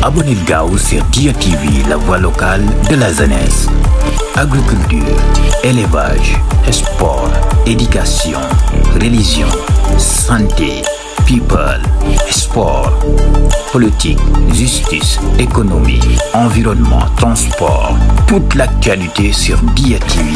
Abonnez le gars sur Dia TV, la voix locale de la jeunesse. Agriculture, élevage, sport, éducation, religion, santé, people, sport, politique, justice, économie, environnement, transport. Toute l'actualité sur Dia TV.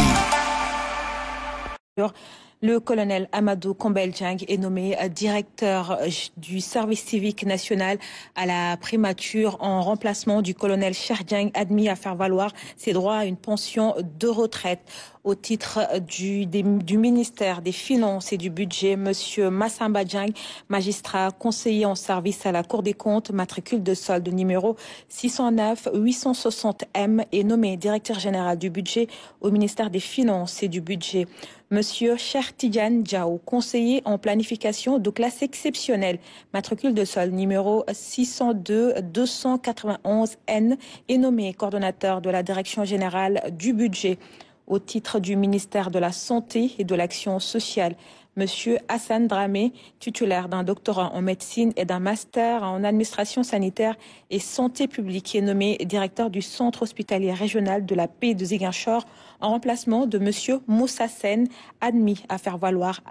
Le colonel Amadou Kombel-Dieng est nommé directeur du service civique national à la primature en remplacement du colonel Cheikh Dieng, admis à faire valoir ses droits à une pension de retraite. Au titre du ministère des Finances et du Budget, Monsieur Massamba Dieng, magistrat conseiller en service à la Cour des comptes, matricule de solde numéro 609 860M, est nommé directeur général du budget au ministère des Finances et du Budget. Monsieur Cheikh Tidiane Diaw, conseiller en planification de classe exceptionnelle, matricule de solde numéro 602 291N, est nommé coordonnateur de la direction générale du budget. Au titre du ministère de la Santé et de l'Action sociale, Monsieur Hassan Dramé, titulaire d'un doctorat en médecine et d'un master en administration sanitaire et santé publique, est nommé directeur du centre hospitalier régional de la paix de Ziguinchor en remplacement de Monsieur Moussa Sen, admis à faire valoir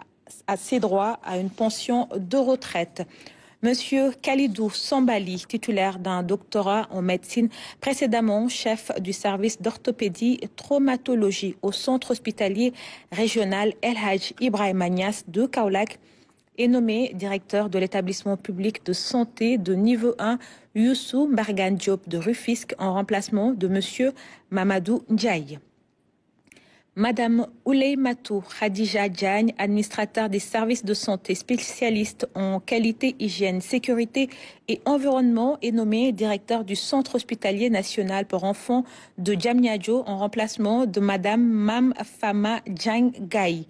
ses droits à une pension de retraite. Monsieur Khalidou Sambali, titulaire d'un doctorat en médecine, précédemment chef du service d'orthopédie et traumatologie au centre hospitalier régional El Hadj Ibrahima Niass de Kaolack, est nommé directeur de l'établissement public de santé de niveau 1 Youssou Mbargane Diop de Rufisque en remplacement de Monsieur Mamadou Ndiaye. Madame Ouleymatou Khadija Diagne, administrateur des services de santé spécialiste en qualité, hygiène, sécurité et environnement, est nommée directeur du centre hospitalier national pour enfants de Diamniadio en remplacement de Madame Mam Fama Diagne Gaye.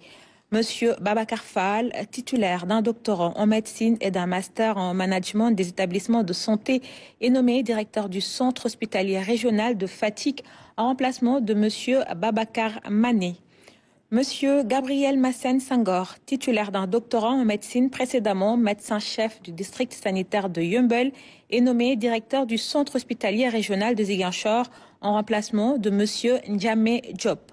Monsieur Babacar Fall, titulaire d'un doctorat en médecine et d'un master en management des établissements de santé, est nommé directeur du centre hospitalier régional de Fatick en remplacement de Monsieur Babacar Mané. Monsieur Gabriel Massen Sangor, titulaire d'un doctorat en médecine, précédemment médecin-chef du district sanitaire de Yeumbeul, est nommé directeur du centre hospitalier régional de Ziguinchor en remplacement de Monsieur Ndiame Diop.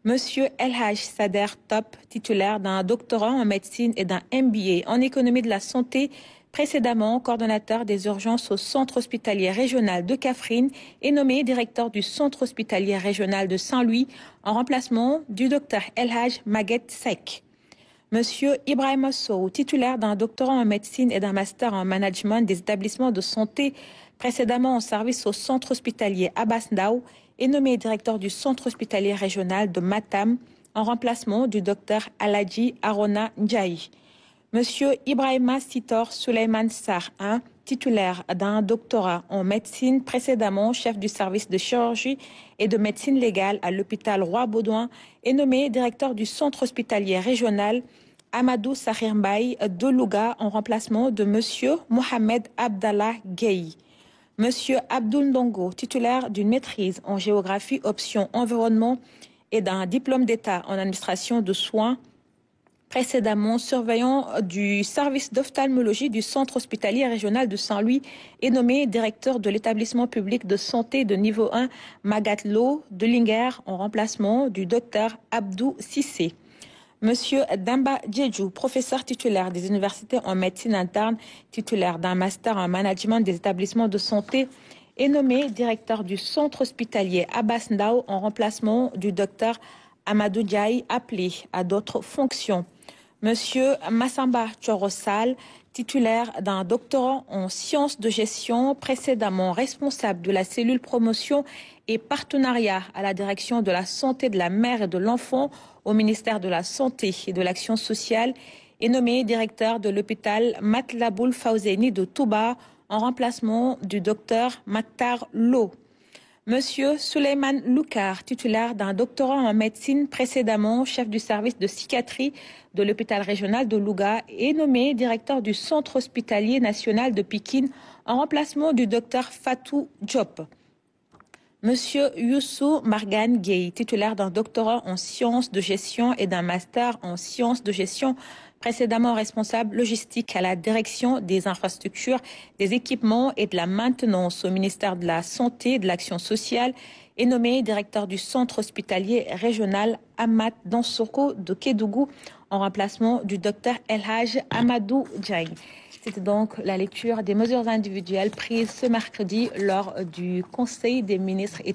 Monsieur El Hadj Sader Top, titulaire d'un doctorat en médecine et d'un MBA en économie de la santé, précédemment coordonnateur des urgences au centre hospitalier régional de Kaffrine, est nommé directeur du centre hospitalier régional de Saint-Louis en remplacement du docteur El Hadj Maguette Sek. Monsieur Ibrahima Sow, titulaire d'un doctorat en médecine et d'un master en management des établissements de santé, précédemment en service au centre hospitalier Abbas Ndao, est nommé directeur du centre hospitalier régional de Matam en remplacement du docteur Aladji Arona Ndiaye. Monsieur Ibrahima Sitor Suleiman Sarr, titulaire d'un doctorat en médecine, précédemment chef du service de chirurgie et de médecine légale à l'hôpital Roi-Baudouin, est nommé directeur du centre hospitalier régional Amadou Sahir Mbaye de Louga en remplacement de Monsieur Mohamed Abdallah Gueye. Monsieur Abdoul Ndongo, titulaire d'une maîtrise en géographie option environnement et d'un diplôme d'État en administration de soins, précédemment surveillant du service d'ophtalmologie du centre hospitalier régional de Saint-Louis, est nommé directeur de l'établissement public de santé de niveau 1 Magatlo de Linguère en remplacement du docteur Abdou Sissé. Monsieur Damba Djedjou, professeur titulaire des universités en médecine interne, titulaire d'un master en management des établissements de santé, est nommé directeur du centre hospitalier Abbas Ndao en remplacement du docteur Amadou Diaye, appelé à d'autres fonctions. Monsieur Massamba Thiorosal, titulaire d'un doctorat en sciences de gestion, précédemment responsable de la cellule promotion et partenariat à la direction de la santé de la mère et de l'enfant au ministère de la Santé et de l'Action sociale, est nommé directeur de l'hôpital Matlaboul Fawzeni de Touba en remplacement du docteur Maktar Lo. Monsieur Suleiman Loukar, titulaire d'un doctorat en médecine, précédemment chef du service de psychiatrie de l'hôpital régional de Louga, est nommé directeur du centre hospitalier national de Pikine en remplacement du docteur Fatou Diop. Monsieur Youssou Mbargane Gueye, titulaire d'un doctorat en sciences de gestion et d'un master en sciences de gestion, précédemment responsable logistique à la direction des infrastructures, des équipements et de la maintenance au ministère de la Santé et de l'Action sociale, est nommé directeur du centre hospitalier régional Amath Dansokho de Kédougou en remplacement du docteur El Hadj Amadou Diagne. C'était donc la lecture des mesures individuelles prises ce mercredi lors du Conseil des ministres et